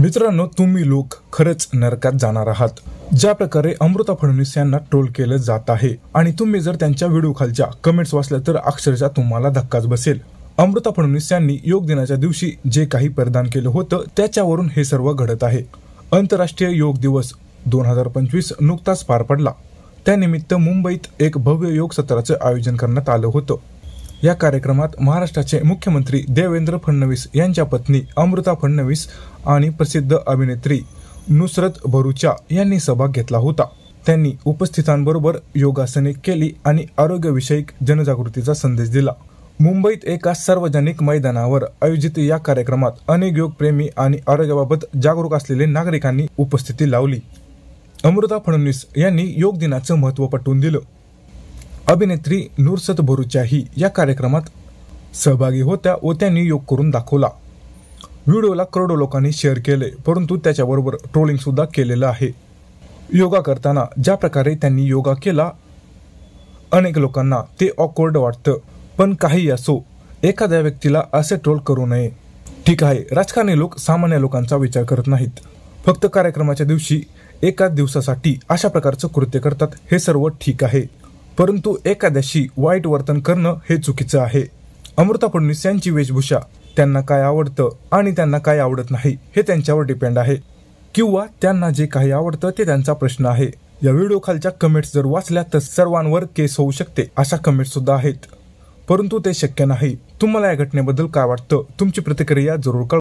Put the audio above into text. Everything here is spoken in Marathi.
मित्रांनो, तुम्ही लोक खरंच नरकात जाणार आहात. ज्या प्रकारे अमृता फडणवीस यांना ट्रोल केलं जात आहे आणि तुम्ही जर त्यांच्या व्हिडिओ खालच्या कमेंट्स वाचल्या तर अक्षरशः तुम्हाला धक्काच बसेल. अमृता फडणवीस यांनी योग दिनाच्या दिवशी जे काही परिधान केलं होतं त्याच्यावरून हे सर्व घडत आहे. आंतरराष्ट्रीय योग दिवस 2025 नुकताच पार पडला. त्यानिमित्त मुंबईत एक भव्य योग सत्राचं आयोजन करण्यात आलं होतं. या कार्यक्रमात महाराष्ट्राचे मुख्यमंत्री देवेंद्र फडणवीस यांच्या पत्नी अमृता फडणवीस आणि प्रसिद्ध अभिनेत्री नुसरत भरूचा यांनी सहभाग घेतला होता. त्यांनी उपस्थितांबरोबर योगासने केली आणि आरोग्यविषयक जनजागृतीचा संदेश दिला. मुंबईत एका सार्वजनिक मैदानावर आयोजित या कार्यक्रमात अनेक योगप्रेमी आणि आरोग्याबाबत जागरूक असलेले नागरिकांनी उपस्थिती लावली. अमृता फडणवीस यांनी योग दिनाचं महत्त्व पटवून दिलं. अभिनेत्री नुसरत भरूचाही या कार्यक्रमात सहभागी होत्या व त्यांनी योग करून दाखवला. व्हिडिओला करोडो लोकांनी शेअर केले, परंतु त्याच्याबरोबर ट्रोलिंग सुद्धा केलेलं आहे. योगा करताना ज्या प्रकारे त्यांनी योगा केला, अनेक लोकांना ते ऑकवर्ड वाटतं. पण काही असो, एखाद्या व्यक्तीला असे ट्रोल करू नये. ठीक आहे, राजकारणी लोक सामान्य लोकांचा विचार करत नाहीत. फक्त कार्यक्रमाच्या दिवशी एकाच दिवसासाठी अशा प्रकारचं कृत्य करतात, हे सर्व ठीक आहे. परंतु एखाद्याशी वाईट वर्तन करणं हे चुकीचं आहे. अमृता फडणवीस यांची वेशभूषा, त्यांना काय आवडतं आणि त्यांना काय आवडत नाही हे त्यांच्यावर डिपेंड आहे, किंवा त्यांना जे काही आवडतं ते त्यांचा प्रश्न आहे. या व्हिडिओ खालच्या कमेंट्स जर वाचल्या तर सर्वांवर केस होऊ शकते अशा कमेंट्स सुद्धा आहेत, परंतु ते शक्य नाही. तुम्हाला या घटनेबद्दल काय वाटतं? तुमची प्रतिक्रिया जरूर कळवा.